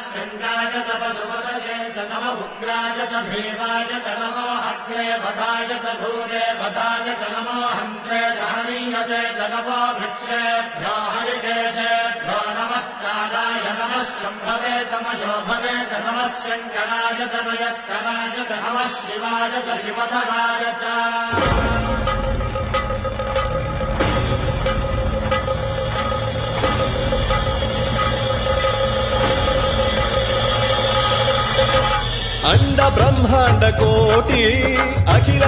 स्कन्दाय च पशुपतये च नम उग्राय च भीमाय च नमो अग्रे वधाय च धूरे वधाय च नमो हन्त्रे सहनीयते च नमो वृक्षेभ्यो हरिकेशेभ्यो नमस्काराय नमः शम्भवे च मयोभवे च नमः शङ्कराय च मयस्कराय च नमः शिवाय च शिवधराय च अंड ब्रह्मांड कोटि अखिल